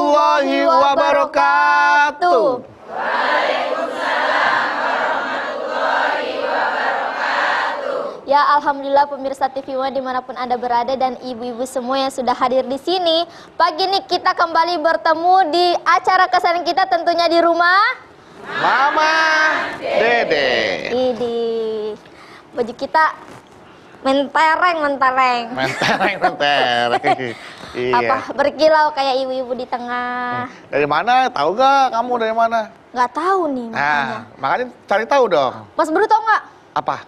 warahmatullahi wabarakatuh. Ya, alhamdulillah pemirsa TV One dimanapun Anda berada dan ibu-ibu semua yang sudah hadir di sini. Pagi ini kita kembali bertemu di acara kesayangan kita, tentunya di rumah Mama Dede. Idi. Baju kita mentereng. Iya. Apa berkilau kayak ibu-ibu di tengah. Dari mana? Tahu gak kamu dari mana? Nggak tahu nih makanya. Nah, makanya cari tahu dong. Mas Bro tahu nggak? Apa?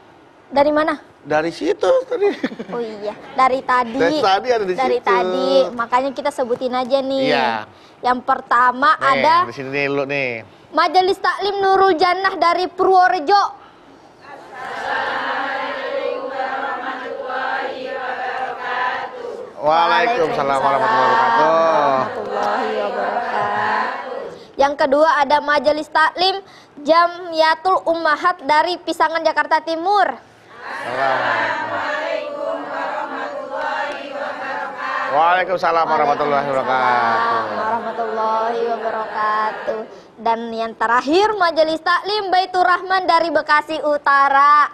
Dari mana? Dari situ tadi. Oh iya, dari tadi. Dari tadi ada di Dari situ. tadi, makanya kita sebutin aja nih. Iya. Yang pertama Nih, ada di sini nih lu nih. Majelis Taklim Nurul Jannah dari Purworejo. Waalaikumsalam warahmatullahi wabarakatuh. Yang kedua ada Majelis Taklim Jamiatul Ummahat dari Pisangan Jakarta Timur. Waalaikumsalam warahmatullahi wabarakatuh. Dan yang terakhir Majelis Taklim Baitur Rahman dari Bekasi Utara.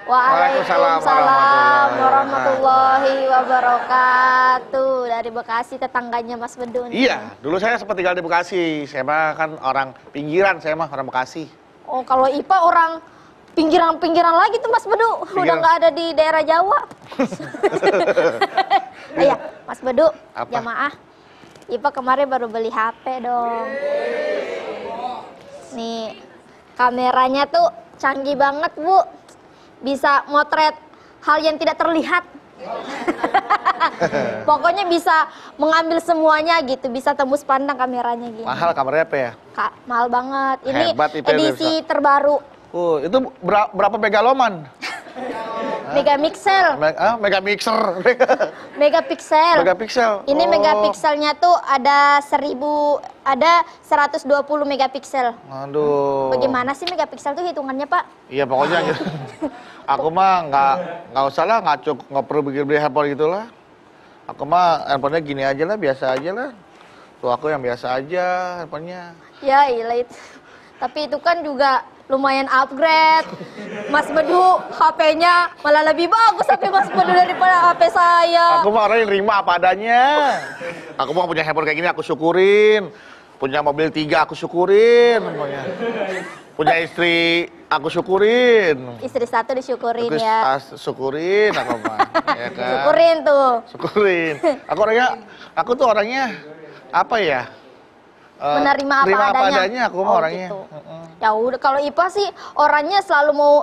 Waalaikumsalam warahmatullahi wabarakatuh. Dari Bekasi, tetangganya Mas Bedun. Iya, dulu saya sempat tinggal di Bekasi. Saya mah kan orang pinggiran, saya mah orang Bekasi. Oh, kalau IPA orang pinggiran lagi tuh Mas Bedu. Udah nggak ada di daerah Jawa. Iya, Mas Bedu, apa? jamaah. IPA kemarin baru beli HP dong. Nih, kameranya tuh canggih banget, Bu. Bisa motret hal yang tidak terlihat. Pokoknya bisa mengambil semuanya gitu, bisa tembus pandang kameranya gitu. Mahal kameranya apa ya? Kak, mahal banget. Ini Hebat itu edisi terbaru. Itu berapa megaloman? Megamixel. Megamixer. Megapiksel. Megapiksel. Ini megapikselnya tuh ada 120 megapiksel. Aduh. Bagaimana sih megapiksel tuh hitungannya, Pak? Iya pokoknya gitu. Aku mah nggak usah lah, nggak perlu beli handphone gitulah. Aku mah handphonenya gini aja lah, biasa aja lah. Tuh aku yang biasa aja handphonenya. Ya, iya itu. Tapi itu kan juga lumayan upgrade. Mas Bedu HP-nya malah lebih bagus HP Mas Bedu daripada HP saya. Aku mah orang yang terima apa adanya. Aku mah punya handphone kayak gini aku syukurin. Punya mobil 3 aku syukurin. Punya istri aku syukurin. Istri 1 disyukurin Aku ya. syukurin aku mah. Ya kan? Syukurin tuh. Syukurin. Aku tuh orangnya apa ya? Menerima apa adanya. Aku mah orangnya. Gitu. Ya udah, kalau IPA sih orangnya selalu mau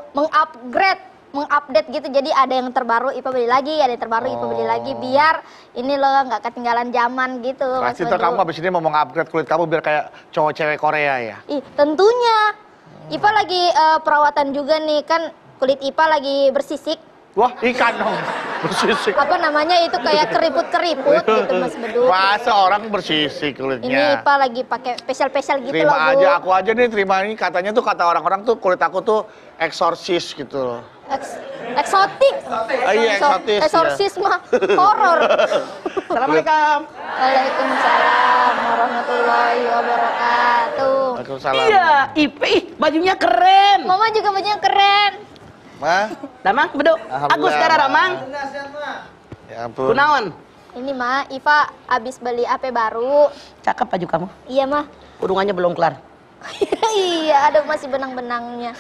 mengupdate gitu. Jadi ada yang terbaru IPA beli lagi, ada yang terbaru IPA beli lagi, biar ini loh nggak ketinggalan zaman gitu. Pasti ntar kamu abis ini mau mengupgrade kulit kamu biar kayak cowok cewek Korea ya? Ih, tentunya. IPA lagi perawatan juga nih, kan kulit IPA lagi bersisik. Wah, ikan dong. Bersisik. Apa namanya itu kayak keriput-keriput gitu Mas Bedu. Masa orang bersisik kulitnya? Ini IPA lagi pakai spesial-spesial gitu terima loh, Bu. aja, aku aja nih terima ini. Katanya tuh kata orang-orang tuh kulit aku tuh eksorsis gitu loh. Eksotik. Iya, eksotis. Eksorsis mah horor. Assalamualaikum. Waalaikumsalam warahmatullahi wabarakatuh. Waalaikumsalam. Iya, Ipi, bajunya keren. Mama juga bajunya keren. Ma? Damang, beduk. Agus sekarang Ramang. Ya ampun. Kunaon? Ini mah Iva abis beli HP baru. Cakep baju kamu. Iya mah. Udungannya belum kelar. Iya, ada masih benang-benangnya.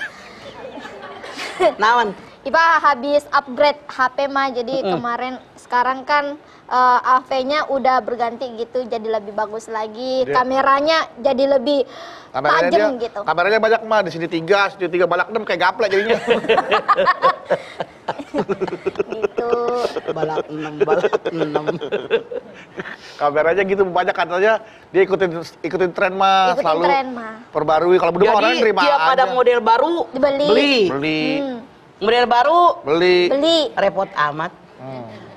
Naon? Iva habis upgrade HP mah, jadi kemarin sekarang kan HP-nya udah berganti gitu, jadi lebih bagus lagi. Kameranya jadi lebih tajam gitu. Kameranya banyak mah, di sini 3 balak 6 kayak gaplek jadinya. Gitu. Balak 6. Kameranya gitu banyak, katanya dia ikutin tren mah, Ikutin selalu tren mah. perbarui. Kalau berdua orang Jadi terima tiap aja. ada model baru Dibeli. Beli. Model baru Beli. repot amat.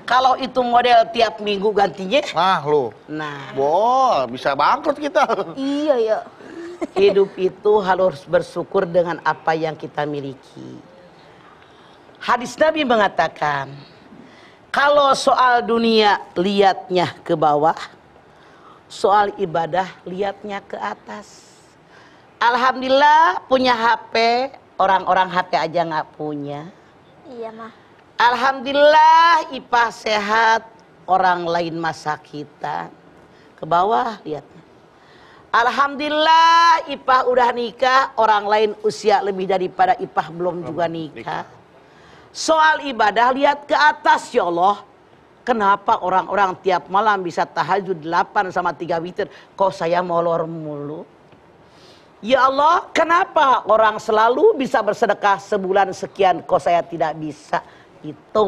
Kalau itu model tiap minggu gantinya, Nah lu, nah bisa bangkrut kita. Iya ya. hidup itu harus bersyukur dengan apa yang kita miliki. Hadis Nabi mengatakan, Kalau soal dunia lihatnya ke bawah, soal ibadah lihatnya ke atas. Alhamdulillah punya HP, orang-orang HP aja nggak punya. Iya mah. Alhamdulillah Ipah sehat, orang lain masa kita. Ke bawah lihatnya. Alhamdulillah Ipah udah nikah, orang lain usia lebih daripada Ipah belum juga nikah. Soal ibadah lihat ke atas, ya Allah. Kenapa orang-orang tiap malam bisa tahajud 8 sama 3 witir, kok saya molor mulu? Ya Allah, kenapa orang selalu bisa bersedekah sebulan sekian, kok saya tidak bisa? Itu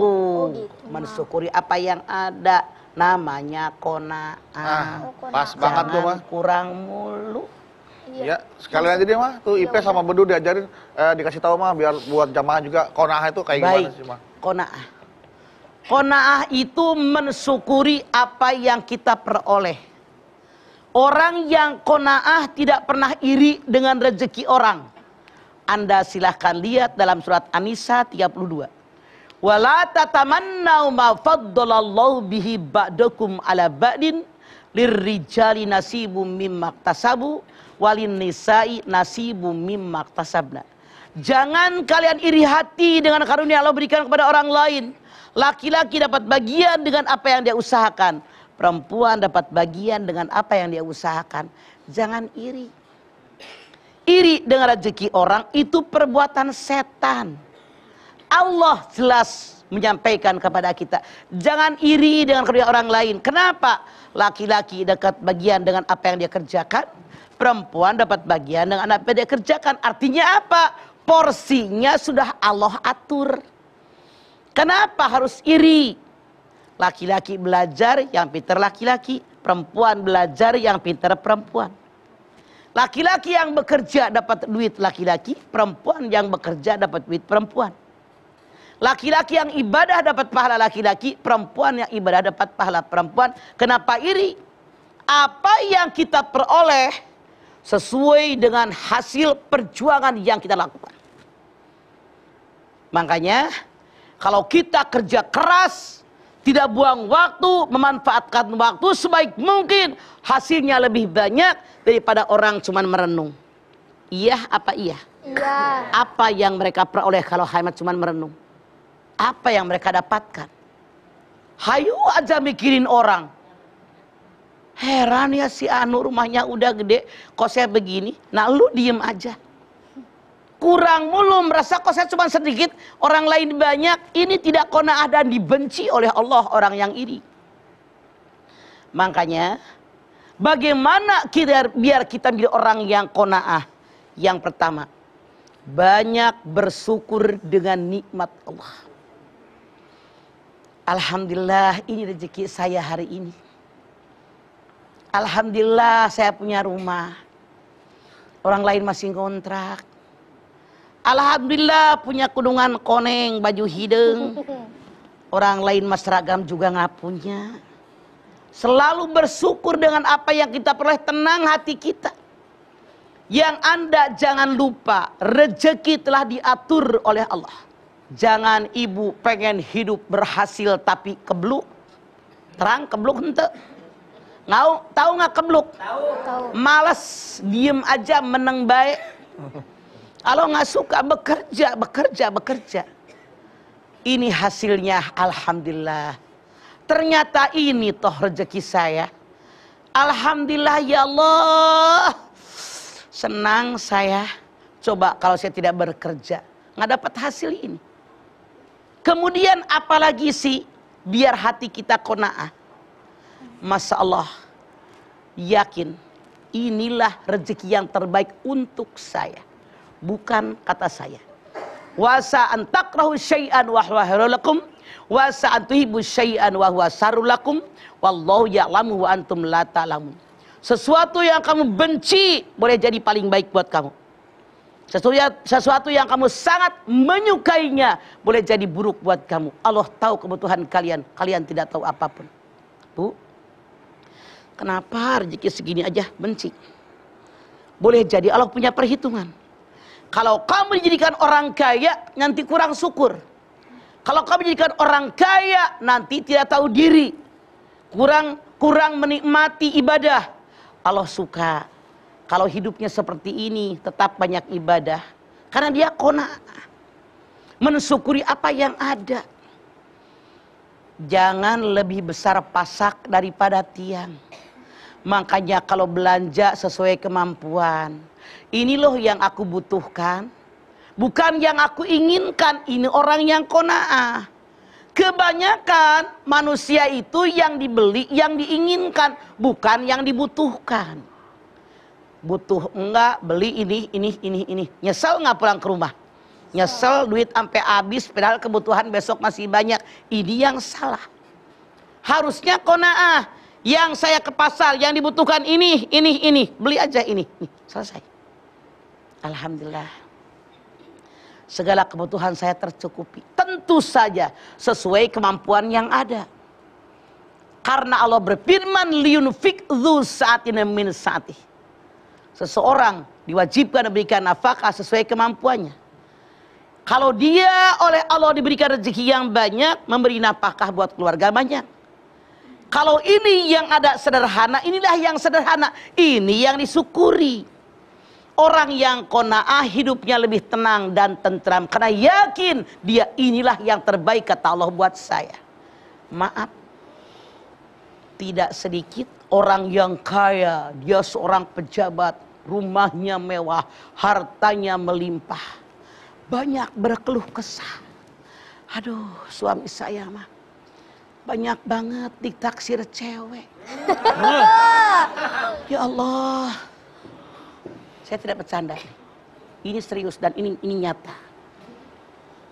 gitu, mensyukuri apa yang ada, namanya qanaah. Pas banget tuh mah. Kurang mulu. Ya, sekalian aja dia mah tuh IP sama Bedu diajarin, dikasih tahu mah biar buat jamaah juga qanaah itu kayak Baik, gimana sih mah. qanaah. Qanaah itu mensyukuri apa yang kita peroleh. Orang yang qanaah tidak pernah iri dengan rezeki orang. Anda silahkan lihat dalam surat An-Nisa 32. Wala tatamannau ma faddalallahu bihi ba'dakum ala ba'din lirrijali nasibum mimma iktasabu walin nisa'i nasibum mimma iktasabna. Jangan kalian iri hati dengan karunia Allah berikan kepada orang lain. Laki-laki dapat bagian dengan apa yang dia usahakan. Perempuan dapat bagian dengan apa yang dia usahakan. Jangan iri. Iri dengan rezeki orang itu perbuatan setan. Allah jelas menyampaikan kepada kita, jangan iri dengan kerja orang lain. Kenapa? Laki-laki dapat bagian dengan apa yang dia kerjakan, perempuan dapat bagian dengan apa yang dia kerjakan. Artinya apa? Porsinya sudah Allah atur. Kenapa harus iri? Laki-laki belajar yang pintar laki-laki, perempuan belajar yang pintar perempuan. Laki-laki yang bekerja dapat duit laki-laki, perempuan yang bekerja dapat duit perempuan. Laki-laki yang ibadah dapat pahala laki-laki, perempuan yang ibadah dapat pahala perempuan. Kenapa iri? Apa yang kita peroleh sesuai dengan hasil perjuangan yang kita lakukan. Makanya kalau kita kerja keras, tidak buang waktu, memanfaatkan waktu sebaik mungkin, hasilnya lebih banyak daripada orang cuman merenung. Iya apa iya? Iya. Apa yang mereka peroleh kalau hanya cuman merenung? Apa yang mereka dapatkan? Hayu aja mikirin orang. Heran ya si Anu rumahnya udah gede, kok saya begini? Nah lu diem aja. Kurang mulu merasa kok saya cuma sedikit, orang lain banyak. Ini tidak qanaah dan dibenci oleh Allah orang yang iri. Makanya bagaimana biar kita menjadi orang yang qanaah? Yang pertama, banyak bersyukur dengan nikmat Allah. Alhamdulillah ini rezeki saya hari ini. Alhamdulillah saya punya rumah. Orang lain masih ngontrak. Alhamdulillah punya kudungan koneng, baju hidung. Orang lain mas seragam juga nggak punya. Selalu bersyukur dengan apa yang kita peroleh, tenang hati kita. Yang Anda jangan lupa, rezeki telah diatur oleh Allah. Jangan ibu pengen hidup berhasil tapi kebluk. Terang kebluk ente. Tahu nggak kebluk? Tahu. Males, diem aja meneng baik. Kalau nggak suka bekerja. Ini hasilnya alhamdulillah. Ternyata ini toh rezeki saya. Alhamdulillah ya Allah. Senang saya. Coba kalau saya tidak bekerja, nggak dapat hasil ini. Kemudian apalagi sih biar hati kita qanaah. Masya Allah. Yakin inilah rezeki yang terbaik untuk saya. Bukan kata saya. Wasa an takrahu syai'an wa huwa khairul lakum wa sa an tuhibbu syai'an wa huwa syarrul lakum wallahu ya'lamu wa antum la ta'lamun. Sesuatu yang kamu benci boleh jadi paling baik buat kamu. Sesuatu yang kamu sangat menyukainya boleh jadi buruk buat kamu. Allah tahu kebutuhan kalian, kalian tidak tahu apapun. Bu, kenapa rezeki segini aja benci? Boleh jadi Allah punya perhitungan. Kalau kamu dijadikan orang kaya, nanti kurang syukur. Kalau kamu jadikan orang kaya, nanti tidak tahu diri. Kurang menikmati ibadah. Allah suka kalau hidupnya seperti ini, tetap banyak ibadah. Karena dia qanaah. Mensyukuri apa yang ada. Jangan lebih besar pasak daripada tiang. Makanya kalau belanja sesuai kemampuan. Ini loh yang aku butuhkan. Bukan yang aku inginkan. Ini orang yang qanaah. Kebanyakan manusia itu yang dibeli, yang diinginkan. Bukan yang dibutuhkan. Butuh enggak, beli ini. Nyesel nggak pulang ke rumah? Nyesel duit sampai habis, padahal kebutuhan besok masih banyak. Ini yang salah. Harusnya qanaah. Yang saya ke pasar, yang dibutuhkan ini. Beli aja ini. Selesai. Alhamdulillah. Segala kebutuhan saya tercukupi. Tentu saja sesuai kemampuan yang ada. Karena Allah berfirman, liyunfik dzu sa'atin min sa'atih. Seseorang diwajibkan memberikan nafkah sesuai kemampuannya. Kalau dia oleh Allah diberikan rezeki yang banyak, memberi nafkah buat keluarga banyak. Kalau ini yang ada sederhana, inilah yang sederhana. Ini yang disyukuri. Orang yang qanaah hidupnya lebih tenang dan tentram. Karena yakin dia inilah yang terbaik kata Allah buat saya. Maaf. Tidak sedikit orang yang kaya. Dia seorang pejabat. Rumahnya mewah. Hartanya melimpah. Banyak berkeluh kesah. Aduh, suami saya mah banyak banget ditaksir cewek. Ya Allah. Saya tidak bercanda. Ini serius dan ini nyata.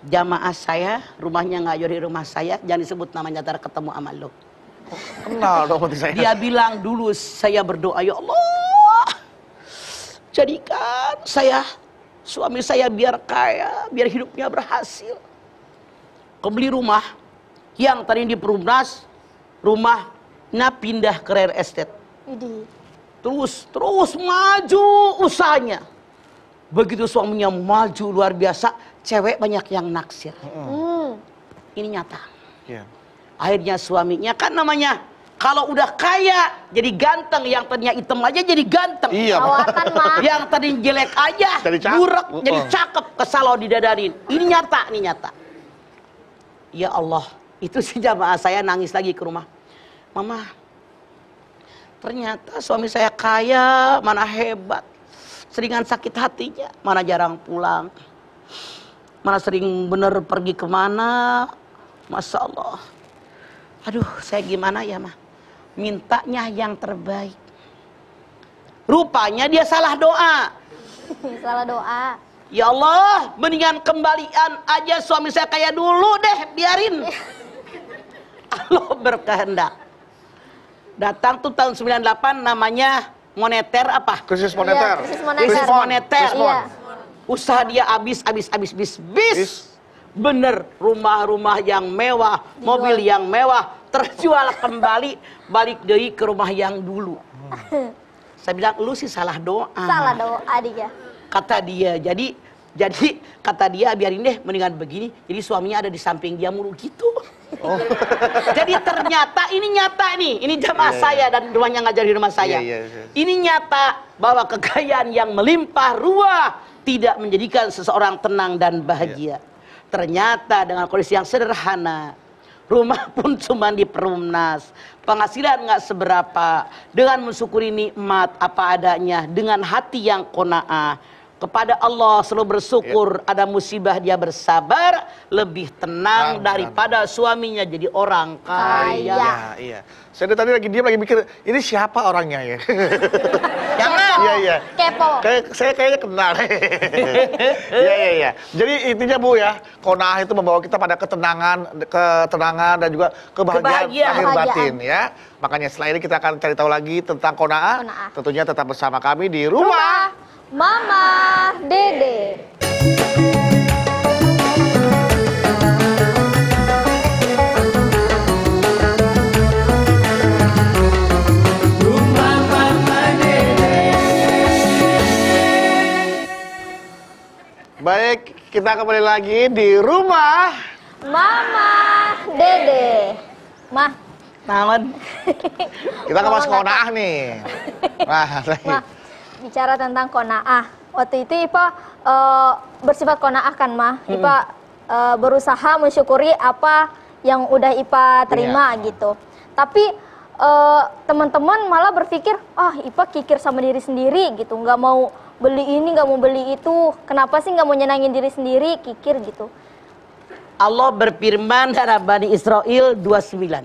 Jamaah saya, rumahnya nggak jauh dari rumah saya, jangan disebut namanya, ntar ketemu sama lo. Kenal dong berarti saya. Dia bilang dulu saya berdoa, ya Allah, jadikan suami saya biar kaya, biar hidupnya berhasil. Kau beli rumah yang tadi di Perumnas, rumahnya pindah ke real estate. Terus maju usahanya. Begitu suaminya maju luar biasa, cewek banyak yang naksir. Ini nyata. Yeah. Akhirnya suaminya kan namanya kalau udah kaya jadi ganteng, yang tadinya hitam aja jadi ganteng. Iya. Yang tadi jelek aja buruk jadi cakep, kesalo didadarin. Ini nyata. Ya Allah, itu si jamaah saya nangis lagi ke rumah. Mama, ternyata suami saya kaya, mana hebat. Seringan sakit hatinya, mana jarang pulang. Mana sering bener pergi kemana. Masya Allah. Aduh, saya gimana ya, mah? Mintanya yang terbaik. Rupanya dia salah doa. Salah doa. Ya Allah, mendingan kembalian aja suami saya kayak dulu deh, biarin. Allah berkehendak. Datang tuh tahun 98 namanya moneter apa? Krisis moneter. Iya, Krisis moneter. Iya. Usaha dia habis. Bener, rumah-rumah yang mewah, mobil yang mewah, terjual kembali, balik deui ke rumah yang dulu. Saya bilang, lu sih salah doa. Salah doa dia. Kata dia, jadi kata dia biarin deh, mendingan begini. Jadi suaminya ada di samping dia mulu gitu. Oh. Jadi ternyata ini nyata nih, ini jamaah saya dan rumahnya ngajar di rumah saya. Ini nyata bahwa kekayaan yang melimpah ruah tidak menjadikan seseorang tenang dan bahagia. Ternyata dengan kondisi yang sederhana, rumah pun cuma di Perumnas, penghasilan nggak seberapa, dengan mensyukuri nikmat apa adanya, dengan hati yang qanaah kepada Allah, selalu bersyukur. Ada musibah dia bersabar, lebih tenang daripada suaminya jadi orang kaya. Iya. Saya tadi lagi diam lagi mikir, ini siapa orangnya ya? Jangan. Iya. Kepo. Saya kayaknya kenal. Iya. Jadi intinya Bu ya, qanaah itu membawa kita pada ketenangan dan juga kebahagiaan lahir batin ya. Makanya setelah ini kita akan cari tahu lagi tentang qanaah. Tentunya tetap bersama kami di Rumah Mama Dede. Baik, kita kembali lagi di Rumah Mama Dede. Mah, Naon? Kita ngebahas kona'ah nih. Nah, Mah, bicara tentang kona'ah. Waktu itu Ipa bersifat kona'ah kan, Mah? Ipa berusaha mensyukuri apa yang udah Ipa terima gitu. Tapi teman-teman malah berpikir, Ipa kikir sama diri sendiri gitu, nggak mau beli ini, nggak mau beli itu. Kenapa sih nggak mau nyenangin diri sendiri, kikir gitu? Allah berfirman dalam Bani Israel 29.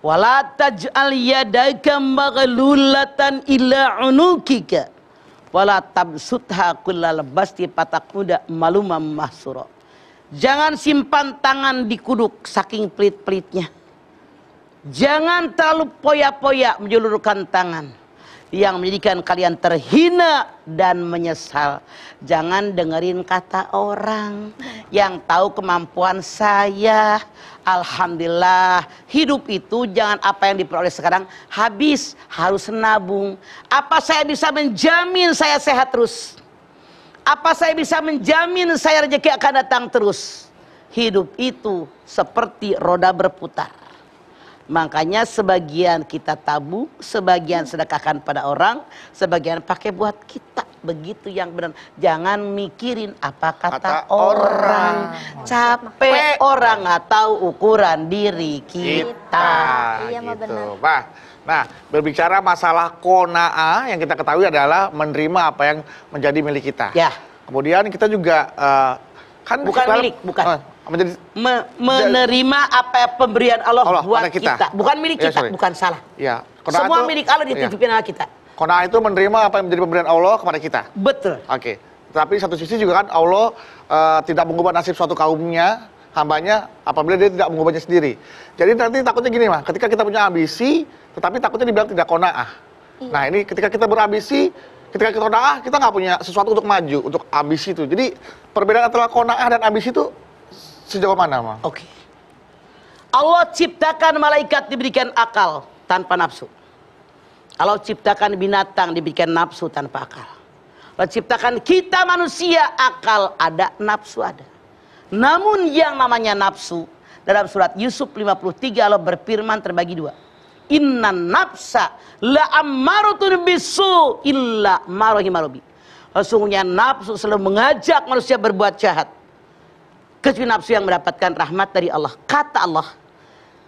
Wala taj'al yadaka maghlulatan ila unukika wala tabsutha kullal basti fataquda malumam mahsura. Jangan simpan tangan di kuduk saking pelit-pelitnya. Jangan terlalu poya-poya menjulurkan tangan yang menjadikan kalian terhina dan menyesal. Jangan dengerin kata orang yang tahu kemampuan saya. Alhamdulillah, hidup itu jangan apa yang diperoleh sekarang habis, harus nabung. Apa saya bisa menjamin saya sehat terus? Apa saya bisa menjamin saya rezeki akan datang terus? Hidup itu seperti roda berputar. Makanya sebagian kita tabung, sebagian sedekahkan pada orang, sebagian pakai buat kita. Begitu yang benar. Jangan mikirin apa kata orang. Capek orang nggak tahu ukuran diri kita. Iya, mah benar. Nah, berbicara masalah kona'ah yang kita ketahui adalah menerima apa yang menjadi milik kita. Ya. Kemudian kita juga kan Bukan milik, bukan. Menerima apa pemberian Allah buat pada kita. Bukan milik Ya, kita, sorry. bukan salah. Ya, Semua milik Allah dititipin sama kita. Kona'ah itu menerima apa yang menjadi pemberian Allah kepada kita. Betul. Oke. Tapi satu sisi juga kan Allah tidak mengubah nasib suatu kaumnya, hambanya, apabila dia tidak mengubahnya sendiri. Jadi nanti takutnya gini mah, ketika kita punya ambisi, tetapi takutnya dibilang tidak kona'ah. Nah ini ketika kita berambisi, ketika kita kona'ah, kita nggak punya sesuatu untuk maju, untuk ambisi itu. Jadi perbedaan antara kona'ah dan ambisi itu sejauh mana mah? Oke. Allah ciptakan malaikat diberikan akal tanpa nafsu. Allah ciptakan binatang diberikan nafsu tanpa akal. Allah ciptakan kita manusia akal ada, nafsu ada. Namun yang namanya nafsu dalam surat Yusuf 53 Allah berfirman terbagi dua. Inna nafsa la ammarutun bisu illa ma rahima rabbi. Sesungguhnya nafsu selalu mengajak manusia berbuat jahat, kecuali nafsu yang mendapatkan rahmat dari Allah. Kata Allah,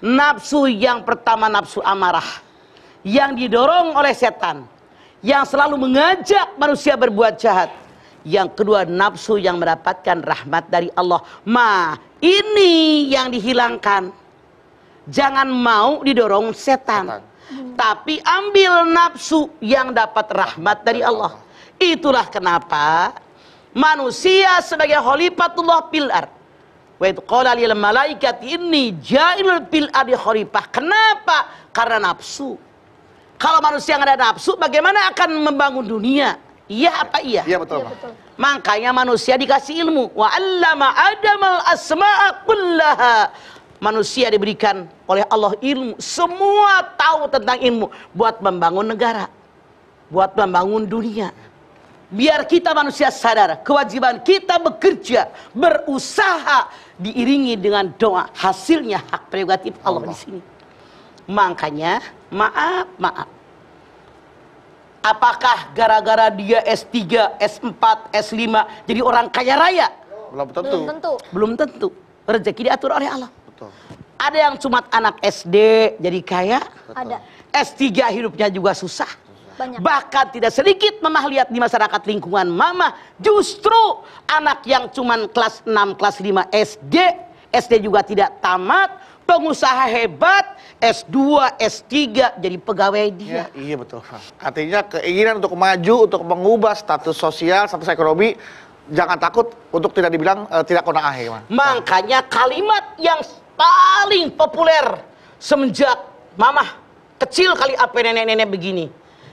nafsu yang pertama nafsu amarah, yang didorong oleh setan, yang selalu mengajak manusia berbuat jahat. Yang kedua nafsu yang mendapatkan rahmat dari Allah. Ini yang dihilangkan. Jangan mau didorong setan. Tapi ambil nafsu yang dapat rahmat dari Allah. Itulah kenapa manusia sebagai khalifatullah fil ard. Wa idh qala lil malaikati inni ja'ilul fil ardi khalifah. Kenapa? Karena nafsu. Kalau manusia yang ada nafsu, bagaimana akan membangun dunia? Iya apa iya? Iya betul. Iya, betul. Makanya manusia dikasih ilmu. Wa 'allama Adamal asma'a kullaha. Manusia diberikan oleh Allah ilmu. Semua tahu tentang ilmu. Buat membangun negara. Buat membangun dunia. Biar kita manusia sadar. Kewajiban kita bekerja. Berusaha. Diiringi dengan doa. Hasilnya hak prerogatif Allah di sini. Makanya maaf. Apakah gara-gara dia S3, S4, S5 jadi orang kaya raya? Belum tentu. Belum tentu. Rezeki diatur oleh Allah. Betul. Ada yang cuma anak SD jadi kaya. Ada. S3 hidupnya juga susah. Banyak. Bahkan tidak sedikit mamah lihat di masyarakat lingkungan mama, justru anak yang cuma kelas 6, kelas 5 SD juga tidak tamat, pengusaha hebat, S2, S3 jadi pegawai dia. Iya betul. Artinya keinginan untuk maju, untuk mengubah status sosial, status ekonomi, jangan takut untuk tidak dibilang tidak kona'ah ya. Makanya kalimat yang paling populer semenjak mamah kecil kali apa nenek-nenek begini.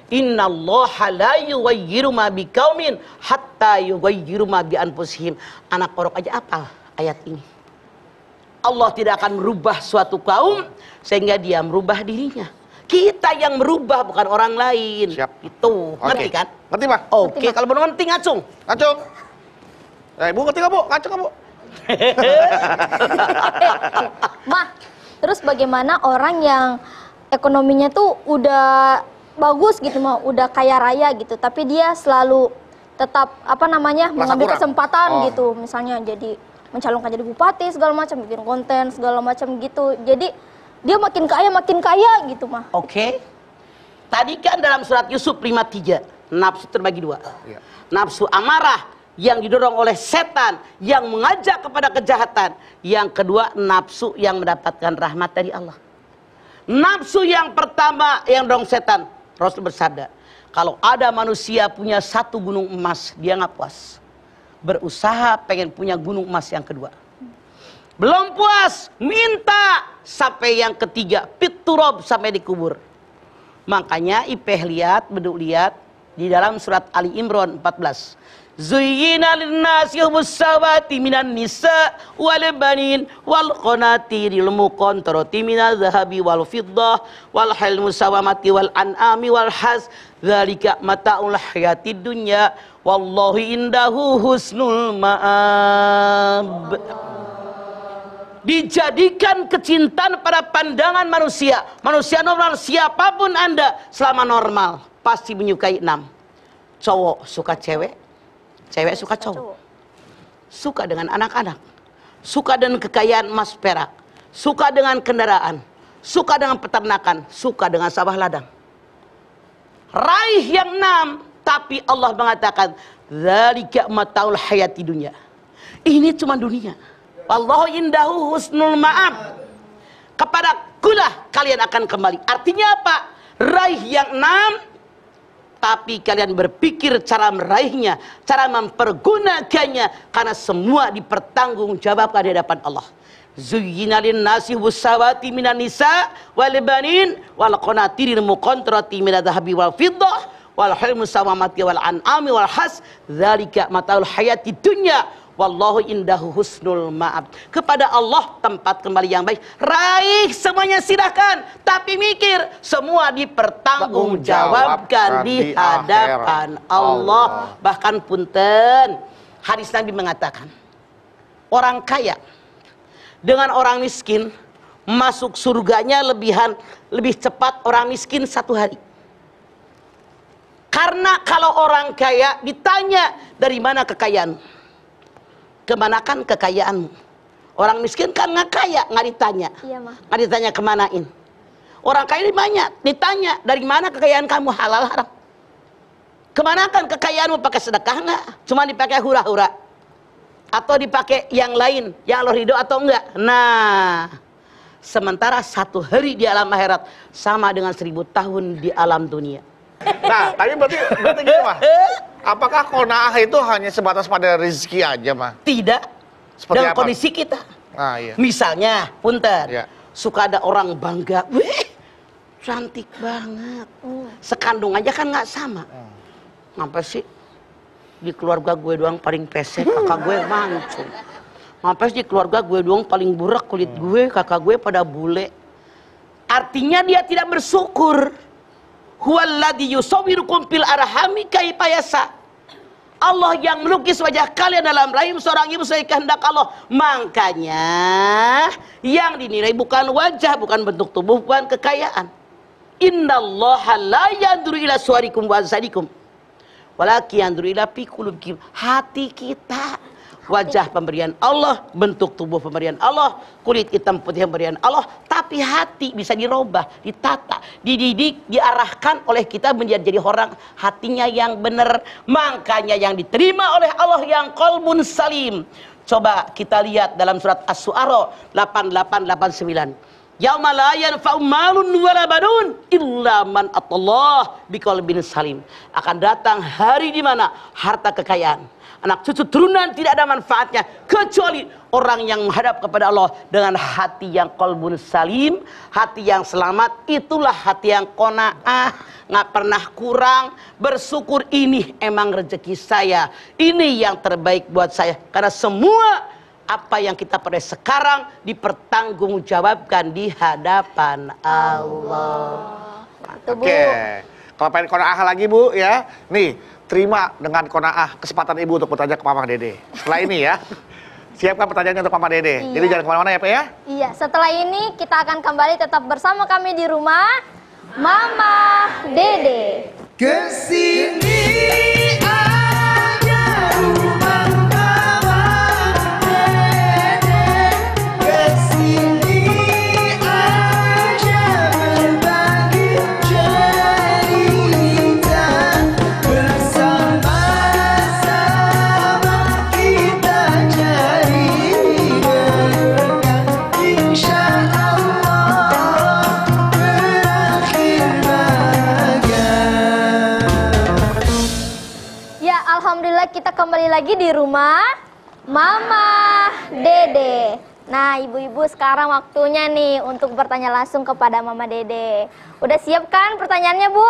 Innallaha la yughayyiru ma biqaumin hatta yughayyiru ma bi anfusihim. Anak orok aja apal ayat ini. Allah tidak akan merubah suatu kaum sehingga dia merubah dirinya. Kita yang merubah bukan orang lain. Siap. Itu. Ngerti kan? Ngerti, Pak? Oke, kalau belum ngerti ngacung. Ngacung. Ibu ngerti nggak, Bu? Ngacung nggak, Bu? Mah, terus bagaimana orang yang ekonominya tuh udah bagus gitu mah, udah kaya raya gitu, tapi dia selalu tetap apa namanya Merasa mengambil kurang. kesempatan Oh. gitu, misalnya jadi mencalonkan jadi bupati segala macam, bikin konten segala macam gitu. Jadi dia makin kaya gitu mah. Oke. Tadi kan dalam surat Yusuf 5:3, nafsu terbagi dua. Iya. Nafsu amarah yang didorong oleh setan yang mengajak kepada kejahatan. Yang kedua, nafsu yang mendapatkan rahmat dari Allah. Nafsu yang pertama yang didorong setan, Rasul bersabda, kalau ada manusia punya satu gunung emas, dia nggak puas. Berusaha pengen punya gunung emas yang kedua. Belum puas, minta sampai yang ketiga, piturob sampai dikubur. Makanya Ipeh lihat, Beduk lihat di dalam surat Ali Imran 14. Zuyyina linnasi hubbus shahawati minan nisa wal banin wal qanatiril muqantarati minadh dhahabi wal fiddah wal hal musawamati wal an'ami wal has dzalika mataul hayatid dunya wallahu indahu husnul ma'ab. Dijadikan kecintaan pada pandangan manusia. Manusia normal, siapapun Anda selama normal pasti menyukai 6. Cowok suka cewek, cewek suka cowok. Suka dengan anak-anak, suka dengan kekayaan emas perak, suka dengan kendaraan, suka dengan peternakan, suka dengan sawah ladang. Raih yang 6, tapi Allah mengatakan dzalika mataul hayati dunya. Ini cuma dunia. Wallahu indahu husnul ma'ab. Kepada kulah kalian akan kembali. Artinya apa? Raih yang 6, tapi kalian berpikir cara meraihnya, cara mempergunakannya, karena semua dipertanggungjawabkan di hadapan Allah. Zuyyina linnasi hubbus-shahawati minan nisa wal banin wal qanatiril muqantarati minadh dhahabi wal fiddah wal hal musawamati wal an'ami wal has dzalika mataul hayati dunya wallahu indahu husnul ma'ab. Kepada Allah tempat kembali yang baik. Raih semuanya silahkan, tapi mikir semua dipertanggungjawabkan di hadapan Allah. Bahkan punten, hadis Nabi mengatakan, orang kaya dengan orang miskin masuk surganya lebih cepat orang miskin 1 hari. Karena kalau orang kaya ditanya, dari mana kekayaanmu? Kemanakan kekayaanmu? Orang miskin kan nggak kaya, nggak ditanya. Iya, mah. Nggak ditanya kemanain. Orang kaya ditanya, dari mana kekayaan kamu, halal haram? Kemanakan kekayaanmu? Pakai sedekah nggak? Cuma dipakai hura-hura? Atau dipakai yang lain, yang Allah ridho atau enggak? Nah, sementara 1 hari di alam akhirat sama dengan 1000 tahun di alam dunia. Nah, tapi berarti gini mah. Apakah qanaah itu hanya sebatas pada rezeki aja mah? Tidak. Seperti Dalam apa? kondisi kita. Ah, iya. Misalnya, punten, Ya. suka ada orang bangga, wih, cantik banget. Sekandung aja kan nggak sama. Ngapa sih? Di keluarga gue doang paling pesek, kakak gue mancung. Ngapa sih di keluarga gue doang paling burak kulit gue, kakak gue pada bule. Artinya dia tidak bersyukur. Huwallazi yusawwirukum fil arhami kaifa yasha. Allah yang melukis wajah kalian dalam rahim seorang ibu sesuai kehendak Allah. Makanya yang dinilai bukan wajah, bukan bentuk tubuh, bukan kekayaan. Innallaha la yanzuru ila suwarikum wa ajsadikum, walakin yanzuru ila fi qulubikum. Hati kita. Wajah pemberian Allah, bentuk tubuh pemberian Allah, kulit hitam putih pemberian Allah, tapi hati bisa dirubah, ditata, dididik, diarahkan oleh kita menjadi orang hatinya yang benar. Makanya yang diterima oleh Allah yang qalbun salim. Coba kita lihat dalam surat Asy-Syu'ara 8889. Yauma la yanfa'u malun wala banun illa man atallah biqalbin salim. Akan datang hari di mana harta kekayaan, anak cucu turunan tidak ada manfaatnya kecuali orang yang menghadap kepada Allah dengan hati yang qalbun salim, hati yang selamat. Itulah hati yang qanaah, nggak pernah kurang, bersyukur ini emang rezeki saya, ini yang terbaik buat saya, karena semua apa yang kita peroleh sekarang dipertanggungjawabkan di hadapan Allah. Itu, Bu. Oke. Kalau pengen qanaah lagi, Bu, ya. Nih, terima dengan qanaah kesempatan Ibu untuk bertanya ke Mama Dede. Setelah ini ya. Siapkan pertanyaannya untuk Mama Dede. Iya. Jadi jangan kemana-mana ya, Pak ya. Iya, setelah ini kita akan kembali tetap bersama kami di rumah Mama Dede. Kesini aja rumah Mama Dede, kesini aja berbagi cerita, bersama-sama kita cari yang insya Allah berakhir bahagia. Ya, alhamdulillah kita kembali lagi di rumah Mama Dede. Nah, ibu-ibu sekarang waktunya nih untuk bertanya langsung kepada Mama Dede. Udah siap kan pertanyaannya, Bu?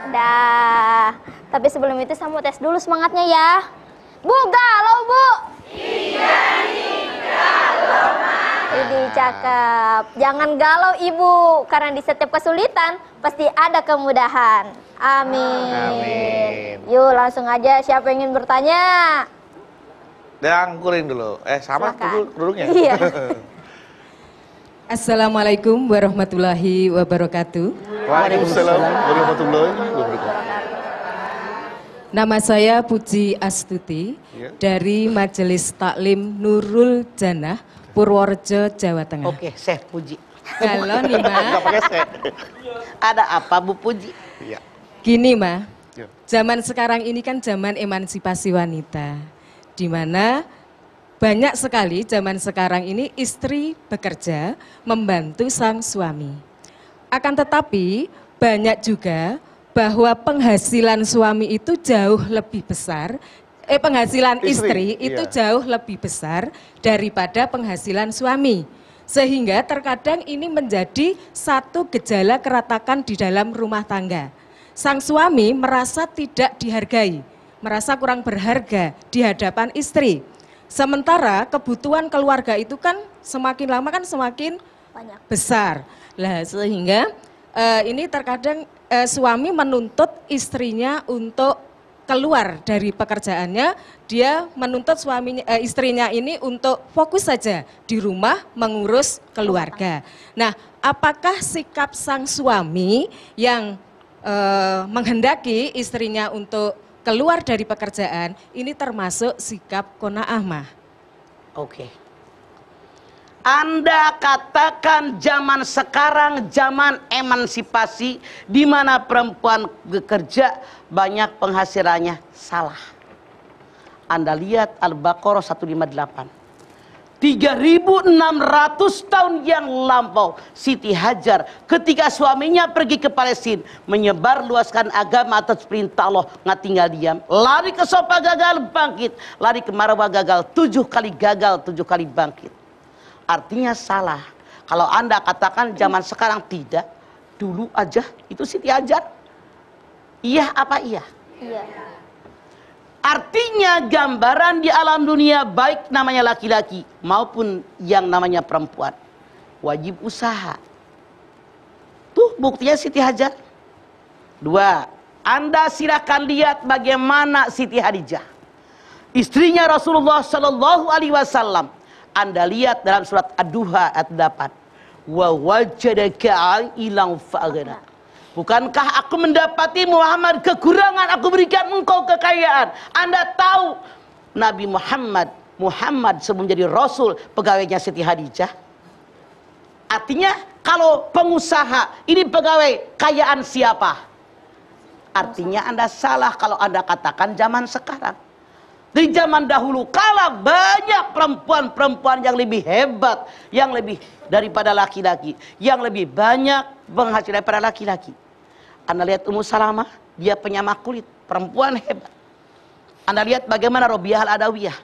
Dah. Tapi sebelum itu saya mau tes dulu semangatnya ya. Bu, galau, Bu? Iya nih, galau, Mama. Ini cakep. Jangan galau, Ibu. Karena di setiap kesulitan pasti ada kemudahan. Amin. Amin. Yuk langsung aja, siapa yang ingin bertanya? Dirangkulin dulu. Sama Silakan. duduknya. Iya. Assalamualaikum warahmatullahi wabarakatuh. Waalaikumsalam warahmatullahi wabarakatuh. Nama saya Puji Astuti Iya. dari Majelis Taklim Nurul Jannah, Purworejo, Jawa Tengah. Oke, Syekh Puji. Halo nih, Ma. Enggak pakai set. Ada apa Bu Puji? Iya. Gini, Ma. Iya. Zaman sekarang ini kan zaman emansipasi wanita, di mana banyak sekali zaman sekarang ini istri bekerja membantu sang suami. Akan tetapi banyak juga bahwa penghasilan suami itu jauh lebih besar, penghasilan istri itu iya. jauh lebih besar daripada penghasilan suami. Sehingga terkadang ini menjadi satu gejala keretakan di dalam rumah tangga. Sang suami merasa tidak dihargai, merasa kurang berharga di hadapan istri. Sementara kebutuhan keluarga itu kan semakin lama kan semakin Banyak. besar. Lah sehingga ini terkadang suami menuntut istrinya untuk keluar dari pekerjaannya, dia menuntut istrinya ini untuk fokus saja di rumah mengurus keluarga. Nah, apakah sikap sang suami yang menghendaki istrinya untuk keluar dari pekerjaan ini termasuk sikap qanaah, Ma? Oke. Anda katakan zaman sekarang zaman emansipasi di mana perempuan bekerja banyak penghasilannya, salah. Anda lihat Al-Baqarah 158. 3.600 tahun yang lampau Siti Hajar ketika suaminya pergi ke Palestina menyebar luaskan agama atas perintah Allah, nggak tinggal diam, lari ke Sofa gagal bangkit, lari ke Marwah gagal, 7 kali gagal 7 kali bangkit. Artinya salah kalau Anda katakan zaman sekarang tidak, dulu aja itu Siti Hajar. Iya apa iya? Iya. Artinya gambaran di alam dunia baik namanya laki-laki maupun yang namanya perempuan wajib usaha. Tuh buktinya Siti Hajar. 2. Anda silakan lihat bagaimana Siti Khadijah, istrinya Rasulullah Shallallahu Alaihi Wasallam. Anda lihat dalam surat Ad-Duha ayat 8. Wa wajadaka ailan fa'aghna. Bukankah aku mendapati Muhammad kekurangan, aku berikan engkau kekayaan. Anda tahu Nabi Muhammad sebelum jadi Rasul pegawainya Siti Khadijah. Artinya kalau pengusaha ini pegawai kayaan siapa? Artinya Anda salah kalau Anda katakan zaman sekarang. Di zaman dahulu kala banyak perempuan-perempuan yang lebih hebat, yang lebih daripada laki-laki, yang lebih banyak penghasilan daripada laki-laki. Anda lihat Ummu Salamah, dia penyama kulit, perempuan hebat. Anda lihat bagaimana Robiah Al-Adawiyah.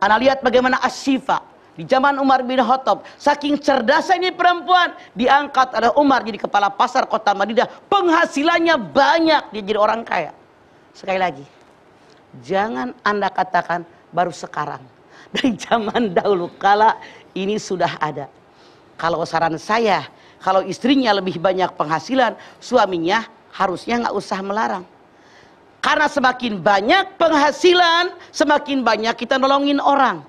Anda lihat bagaimana Asy-Syifa di zaman Umar bin Khattab. Saking cerdasnya ini perempuan, diangkat oleh Umar jadi kepala pasar kota Madinah. Penghasilannya banyak, dia jadi orang kaya. Sekali lagi, jangan Anda katakan baru sekarang. Dari zaman dahulu kala ini sudah ada. Kalau saran saya, kalau istrinya lebih banyak penghasilan, suaminya harusnya nggak usah melarang. Karena semakin banyak penghasilan, semakin banyak kita nolongin orang.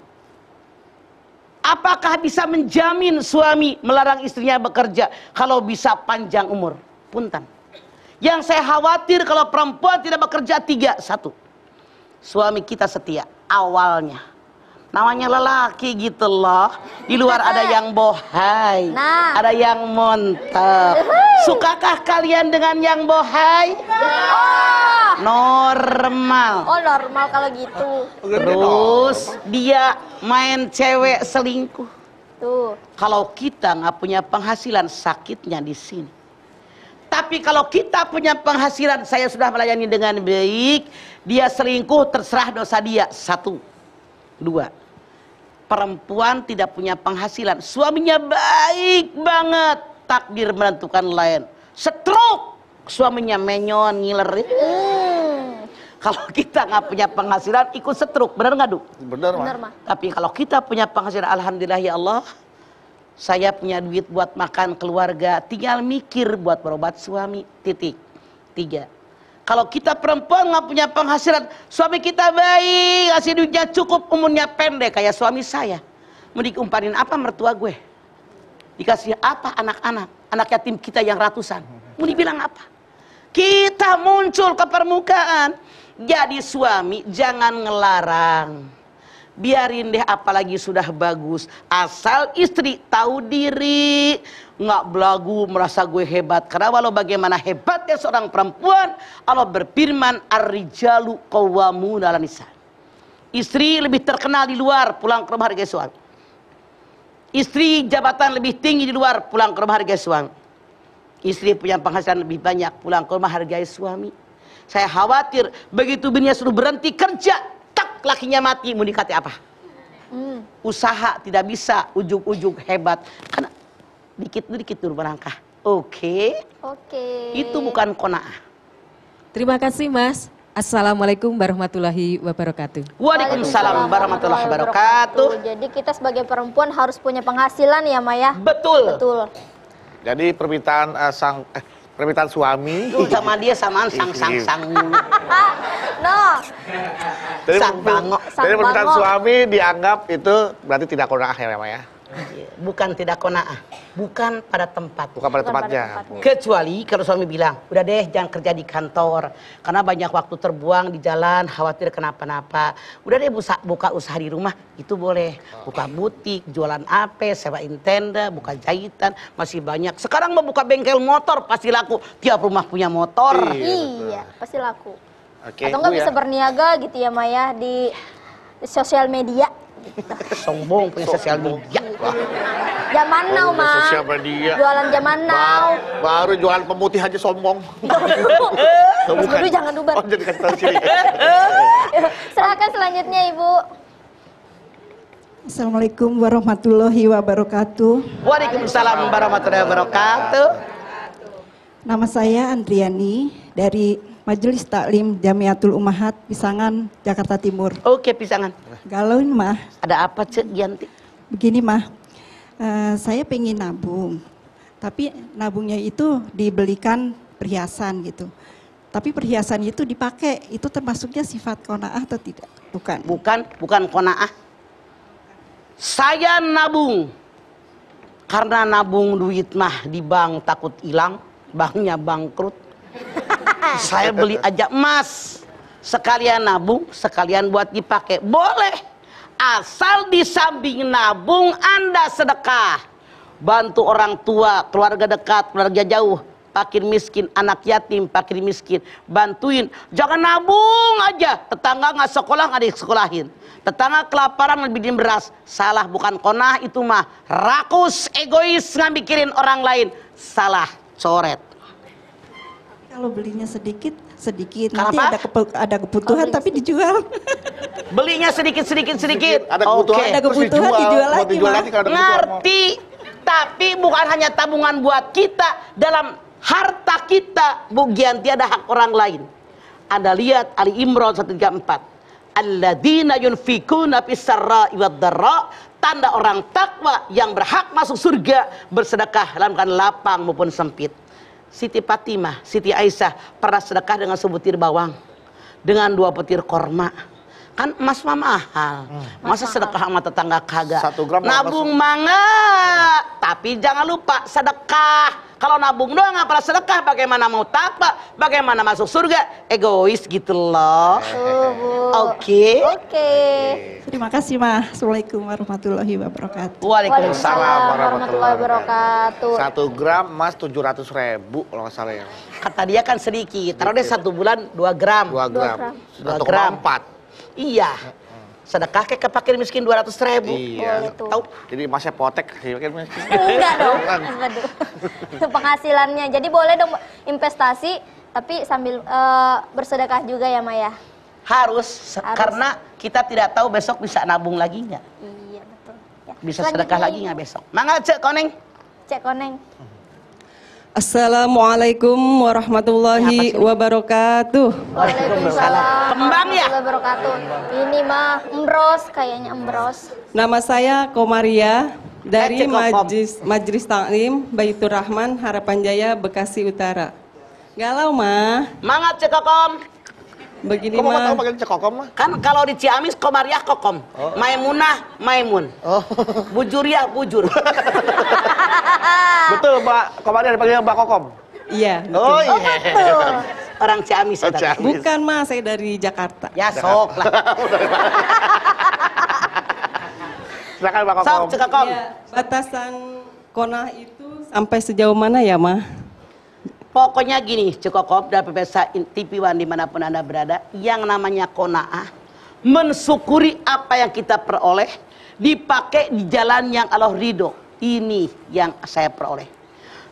Apakah bisa menjamin suami melarang istrinya bekerja kalau bisa panjang umur? Punten. Yang saya khawatir kalau perempuan tidak bekerja 3. 1. Suami kita setia awalnya. Namanya lelaki gitu loh. Di luar ada yang bohai, Nah. ada yang montep. Sukakah kalian dengan yang bohai? Normal. Oh normal kalau gitu. Terus dia main cewek selingkuh. Tuh. Kalau kita nggak punya penghasilan, sakitnya di sini. Tapi kalau kita punya penghasilan, saya sudah melayani dengan baik, dia selingkuh, terserah dosa dia. 1. 2. Perempuan tidak punya penghasilan, suaminya baik banget, takdir menentukan lain. Stroke, suaminya menyon, ngiler. Kalau kita nggak punya penghasilan, ikut stroke, benar nggak, Du? Bener, Bener mah. mah. Tapi kalau kita punya penghasilan, alhamdulillah ya Allah, saya punya duit buat makan keluarga, tinggal mikir buat berobat suami. Titik. 3. Kalau kita perempuan nggak punya penghasilan, suami kita baik, kasih duitnya cukup, umurnya pendek kayak suami saya. Mau diumpanin apa mertua gue? Dikasih apa anak-anak? Anak yatim kita yang ratusan. Mau dibilang apa? Kita muncul ke permukaan. Jadi suami jangan ngelarang. Biarin deh, apalagi sudah bagus, asal istri tahu diri, nggak belagu merasa gue hebat. Karena walau bagaimana hebatnya seorang perempuan, Allah berfirman, ar-rijalu qawwamuna 'alan nisa. Istri lebih terkenal di luar, pulang ke rumah hargai suami. Istri jabatan lebih tinggi di luar, pulang ke rumah hargai suami. Istri punya penghasilan lebih banyak, pulang ke rumah hargai suami. Saya khawatir begitu bininya suruh berhenti kerja, tak lakinya mati, mau dikati apa? Usaha tidak bisa, ujung-ujung hebat. Karena dikit dulu melangkah. Oke. Itu bukan qanaah. Terima kasih Mas. Assalamualaikum warahmatullahi wabarakatuh. Waalaikumsalam warahmatullahi wabarakatuh. Jadi kita sebagai perempuan harus punya penghasilan ya Maya. Betul. Betul. Jadi permintaan permintaan suami. Sama dia samaan sang. No. Jadi, Sang bango. jadi permintaan bango. suami dianggap itu berarti tidak qanaah ya, Maya. Bukan tidak qanaah, bukan pada tempat. Bukan pada Bukan pada tempatnya. tempatnya. Kecuali kalau suami bilang, udah deh jangan kerja di kantor, karena banyak waktu terbuang di jalan, khawatir kenapa-napa. Udah deh buka usaha di rumah, itu boleh. Buka butik, jualan apa, sewain tenda, buka jahitan, masih banyak. Sekarang mau buka bengkel motor, pasti laku. Tiap rumah punya motor. Iya, pasti laku. Oke, Atau nggak Bu, bisa ya. berniaga gitu ya Maya di sosial media. Sombong punya sosial media. Zaman now udah mah. sosial media. Jualan zaman now. Baru jualan pemutih aja sombong. Mas Bedu jangan dubar. Oh, jadi kasih tahu sini. Silakan selanjutnya Ibu. Assalamualaikum warahmatullahi wabarakatuh. Waalaikumsalam warahmatullahi wabarakatuh. Nama saya Andriani dari Majelis Taklim Jamiatul Ummahat Pisangan, Jakarta Timur. Oke, pisangan. Galauin mah, Ada apa, Cek Gianti? begini mah, saya pengen nabung, tapi nabungnya itu dibelikan perhiasan gitu. Tapi perhiasan itu dipakai, itu termasuknya sifat qanaah atau tidak? Bukan. Bukan qanaah. Saya nabung. Karena nabung duit mah di bank takut hilang, banknya bangkrut. Saya beli aja emas. Sekalian nabung, sekalian buat dipakai. Boleh. Asal di samping nabung Anda sedekah. Bantu orang tua, keluarga dekat, keluarga jauh. Fakir miskin, anak yatim, fakir miskin. Bantuin. Jangan nabung aja. Tetangga nggak sekolah, nggak disekolahin. Tetangga kelaparan lebih beras. Salah, bukan qanaah itu mah. Rakus, egois, nggak mikirin orang lain. Salah, coret. Kalau belinya sedikit, Kenapa? nanti ada kebutuhan tapi dijual. Belinya sedikit. Ada kebutuhan, Ada terus kebutuhan, dijual mau lagi, dijual Mas. lagi kalau ada kebutuhan. Ngerti. Tapi bukan hanya tabungan buat kita. Dalam harta kita, Bu Gianti, ada hak orang lain. Anda lihat Ali Imran 134. Alladzina yunfikuna fis sarra'i wad dharra. Tanda orang takwa yang berhak masuk surga, bersedekah dalam keadaan lapang maupun sempit. Siti Fatimah, Siti Aisyah pernah sedekah dengan sebutir bawang. dengan 2 petir korma. Kan emas mah mahal. Masa sedekah sama tetangga kagak? 1 gram Nabung mangga, tapi jangan lupa sedekah. Kalau nabung doang nggak pernah sedekah, bagaimana mau takwa? Bagaimana masuk surga? Egois gitu loh. Oke. Oke. Terima kasih, Ma. Assalamualaikum warahmatullahi wabarakatuh. Waalaikumsalam. warahmatullahi wabarakatuh. 1 gram emas 700.000 kalau nggak salah ya. Kata dia kan sedikit. Taruh deh 1 bulan 2 gram. 2 gram. 2 gram. 1,4. Iya. Sedekah kayak kepakir miskin 200.000. Iya. Boleh tuh. Tahu? Jadi emasnya potek sih kan. Enggak dong. Waduh. Itu penghasilannya. Jadi boleh dong investasi tapi sambil bersedekah juga ya, Maya. Harus. Karena kita tidak tahu besok bisa nabung lagi nggak. Iya, betul. Ya. Bisa Selanjutnya, sedekah lagi nggak besok. Mangga Cek Koneng. Cek Koneng. Assalamualaikum warahmatullahi wabarakatuh. Waalaikumsalam. Kembang ya? warahmatullahi wabarakatuh. Ini mah embros, kayaknya embros. Nama saya Komaria dari Kokom. Majelis Taklim Baitur Rahman Harapan Jaya Bekasi Utara. Galau mah, Mangga Cek Kokom. begini Kok mau tahu mah. pakai cekokom mah? Kan kalau di Ciamis Komariah Kokom. Maimunah Maimun. Bujuriah Bujur. Betul, Mbak. Kemarin dipanggil Mbak Kokom. Iya. Oh betul. iya. Orang Ciamis. Oh, ya, Ciamis. Bukan mah, saya dari Jakarta. Ya sok lah. Silakan Mbak Sok Kokom. Cek Kokom. Ya, batasan konah itu sampai sejauh mana ya mah? Pokoknya gini, Cekokop dan pemirsa TV One dimanapun Anda berada, yang namanya kona'ah, mensyukuri apa yang kita peroleh, dipakai di jalan yang Allah ridho. Ini yang saya peroleh.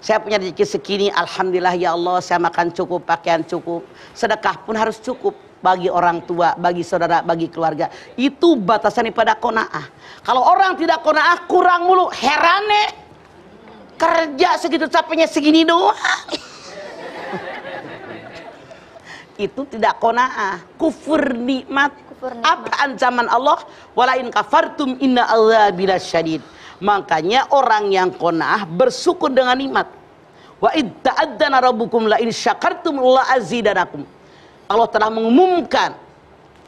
Saya punya rezeki segini, alhamdulillah ya Allah, saya makan cukup, pakaian cukup, sedekah pun harus cukup bagi orang tua, bagi saudara, bagi keluarga. Itu batasan daripada kona'ah. Kalau orang tidak kona'ah, kurang mulu, herane. Kerja segitu capeknya segini doang. Itu tidak kona'ah, kufur nikmat. Apa ancaman Allah? Walain kafartum inna azabi lasyadid. Makanya orang yang kona'ah bersyukur dengan nikmat. Wa id ta'addana rabbukum la in syakartum la azidanakum. Allah telah mengumumkan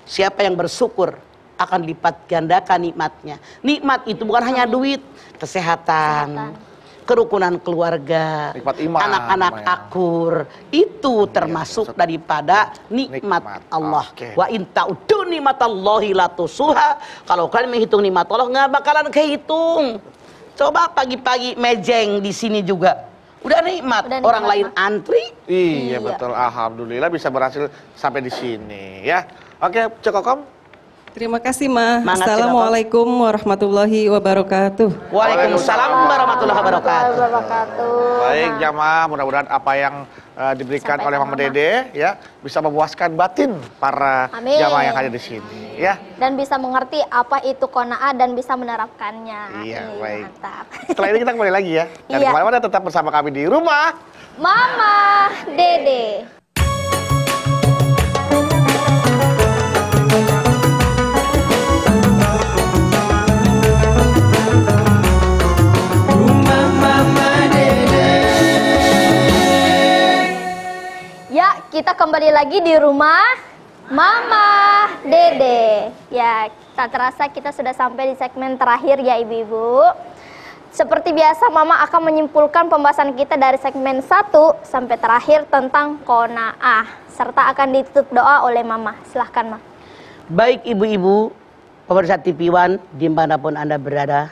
siapa yang bersyukur akan lipat gandakan nikmatnya. Nikmat itu bukan hanya duit, kesehatan, kerukunan keluarga, Nikmat iman anak-anak namanya. akur, itu termasuk daripada nikmat Nikmat. Allah. Oke. Wa in ta'uddu nikmatallahi la tusuha. Kalau kalian menghitung nikmat Allah nggak bakalan kehitung. Coba pagi-pagi mejeng di sini juga. Udah nikmat, Udah nikmat, orang lain antri. Iya betul, alhamdulillah bisa berhasil sampai di sini ya. Oke, Cek Kokom. Terima kasih mah. Semangat, Assalamualaikum warahmatullahi wabarakatuh. Waalaikumsalam warahmatullahi wabarakatuh. Baik jamaah, mudah-mudahan apa yang diberikan oleh Mama Dede ya bisa memuaskan batin para Amin. jamaah yang hadir di sini ya. Dan bisa mengerti apa itu kona'ah dan bisa menerapkannya. Iya, Ih, baik. Mantap. Setelah ini kita kembali lagi ya. Dan Iya. kemana-mana tetap bersama kami di rumah. Mama Dede. Ya, kita kembali lagi di rumah Mama Dede. Ya, tak terasa kita sudah sampai di segmen terakhir ya ibu-ibu. Seperti biasa Mama akan menyimpulkan pembahasan kita dari segmen 1 sampai terakhir tentang kona'ah. Serta akan ditutup doa oleh Mama. Silahkan Ma. Baik ibu-ibu, pemirsa TV One dimanapun Anda berada,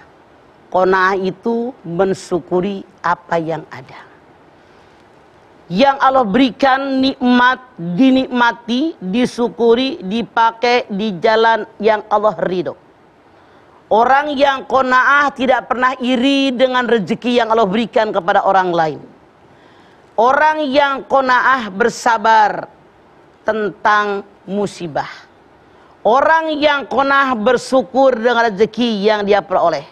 kona'ah itu mensyukuri apa yang ada. Yang Allah berikan nikmat, dinikmati, disyukuri, dipakai di jalan yang Allah ridho. Orang yang kona'ah tidak pernah iri dengan rezeki yang Allah berikan kepada orang lain. Orang yang kona'ah bersabar tentang musibah. Orang yang kona'ah bersyukur dengan rezeki yang dia peroleh.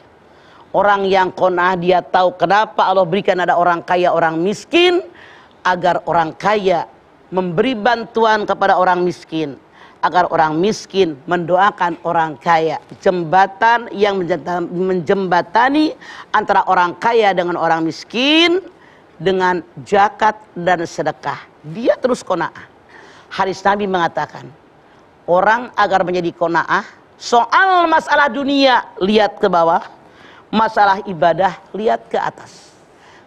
Orang yang kona'ah dia tahu kenapa Allah berikan ada orang kaya, orang miskin, agar orang kaya memberi bantuan kepada orang miskin, agar orang miskin mendoakan orang kaya. Jembatan yang menjembatani antara orang kaya dengan orang miskin dengan zakat dan sedekah. Dia terus qanaah. Hadis Nabi mengatakan, orang agar menjadi qanaah. Soal masalah dunia, lihat ke bawah. Masalah ibadah, lihat ke atas.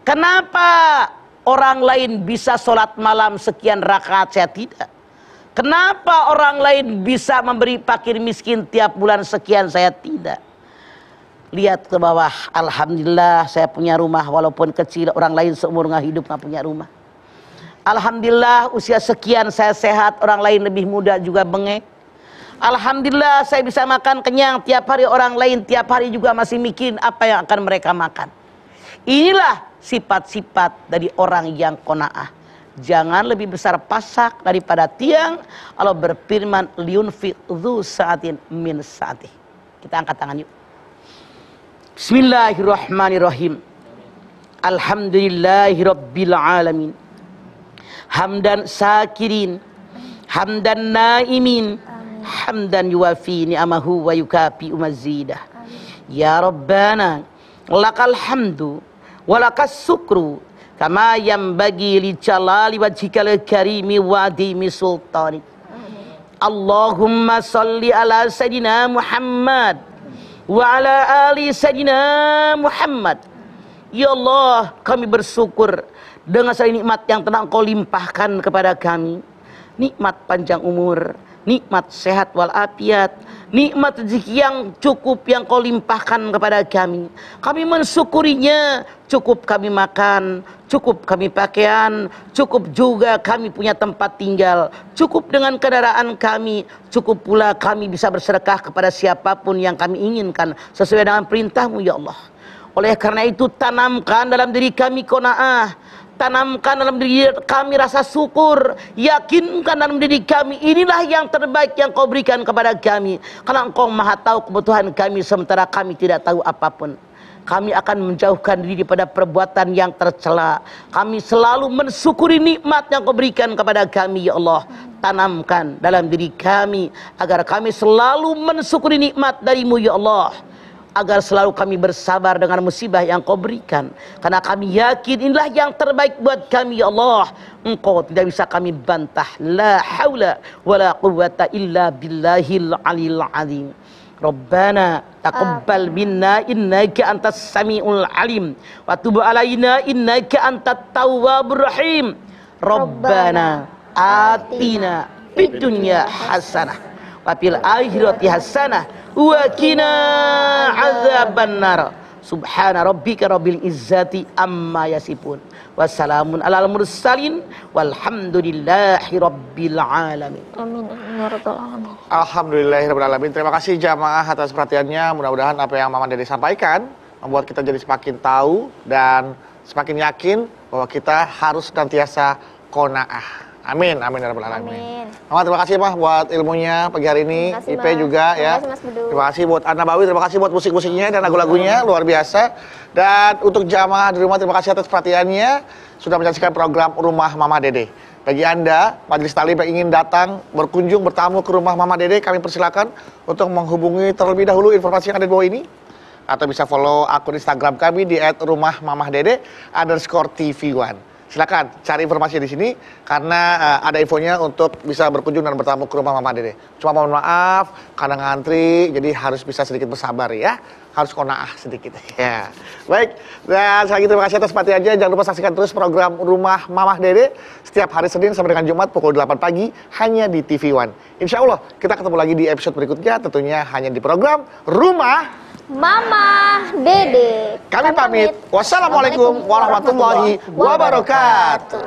Kenapa orang lain bisa sholat malam sekian rakaat, saya tidak? Kenapa orang lain bisa memberi fakir miskin tiap bulan sekian, saya tidak? Lihat ke bawah. Alhamdulillah saya punya rumah, walaupun kecil. Orang lain seumur hidup nggak punya rumah. Alhamdulillah usia sekian saya sehat, orang lain lebih muda juga bengek. Alhamdulillah saya bisa makan kenyang tiap hari, orang lain tiap hari juga masih mikirin apa yang akan mereka makan. Inilah sifat-sifat dari orang yang qanaah. Jangan lebih besar pasak daripada tiang. Allah berfirman, liunfiq dzu sa'atin min sa'atih. Kita angkat tangan yuk. Bismillahirrahmanirrahim. Alhamdulillahirabbil alamin. Hamdan syakirin, hamdan naimin, hamdan yuwafi ni'amahu wa yukafi mazidah. Ya Rabbana lakal hamdu walakas sukru kama yanbaghi li jalali wajhikal karimi wa dimi sultanik. Allahumma salli ala sayyidina Muhammad wa ala ali sayyidina Muhammad. Ya Allah, kami bersyukur dengan segala nikmat yang telah Engkau limpahkan kepada kami. Nikmat panjang umur, nikmat sehat walafiat, nikmat rezeki yang cukup yang Kau limpahkan kepada kami. Kami mensyukurinya. Cukup kami makan, cukup kami pakaian, cukup juga kami punya tempat tinggal, cukup dengan kendaraan kami, cukup pula kami bisa bersedekah kepada siapapun yang kami inginkan sesuai dengan perintah-Mu ya Allah. Oleh karena itu tanamkan dalam diri kami qanaah. Tanamkan dalam diri kami rasa syukur. Yakinkan dalam diri kami inilah yang terbaik yang Kau berikan kepada kami. Karena Engkau maha tahu kebutuhan kami sementara kami tidak tahu apapun. Kami akan menjauhkan diri daripada perbuatan yang tercela. Kami selalu mensyukuri nikmat yang Kau berikan kepada kami ya Allah. Tanamkan dalam diri kami agar kami selalu mensyukuri nikmat dari-Mu ya Allah. Agar selalu kami bersabar dengan musibah yang Kau berikan. Karena kami yakin inilah yang terbaik buat kami ya Allah. Engkau tidak bisa kami bantah. La haula wa la quwwata illa billahil aliyil azim. Rabbana taqabbal minna innaka antas samiul alim. Wa tub alaina innaka antat tawwabur rahim. Rabbana atina fid dunya hasanah wa fil akhirati hasanah wa qina azabannar. Subhana rabbika rabbil izzati amma yasifun. Wassalamun alal mursalin walhamdulillahi rabbil alamin. Amin. Ya rabbal alamin. Alhamdulillahirabbil alamin. Terima kasih jamaah atas perhatiannya. Mudah-mudahan apa yang Mama Dede sampaikan membuat kita jadi semakin tahu dan semakin yakin bahwa kita harus senantiasa qanaah. Amin, amin ya rabbal alamin. Amin. Mama terima kasih Mah buat ilmunya pagi hari ini. Terima kasih, Ipe Mas. juga Terima ya. kasih, Mas Bedu. Terima kasih buat Ana Bawi, terima kasih buat musik-musiknya dan lagu-lagunya luar biasa. Dan untuk jamaah di rumah terima kasih atas perhatiannya sudah menyaksikan program Rumah Mama Dede. Bagi Anda majelis taklim yang ingin datang berkunjung bertamu ke rumah Mama Dede, kami persilakan untuk menghubungi terlebih dahulu informasi yang ada di bawah ini. Atau bisa follow akun Instagram kami di @rumahmamahdede_TV1. Silakan cari informasi di sini karena ada infonya untuk bisa berkunjung dan bertamu ke rumah Mama Dede. Cuma mohon maaf karena ngantri, jadi harus bisa sedikit bersabar ya. Harus qanaah sedikit ya. Baik, dan sekali lagi terima kasih atas perhatiannya. Jangan lupa saksikan terus program Rumah Mama Dede setiap hari Senin sampai dengan Jumat pukul 8 pagi hanya di TV One. Insya Allah kita ketemu lagi di episode berikutnya, tentunya hanya di program Rumah Mama Dede. Kami pamit. Wassalamualaikum warahmatullahi wabarakatuh.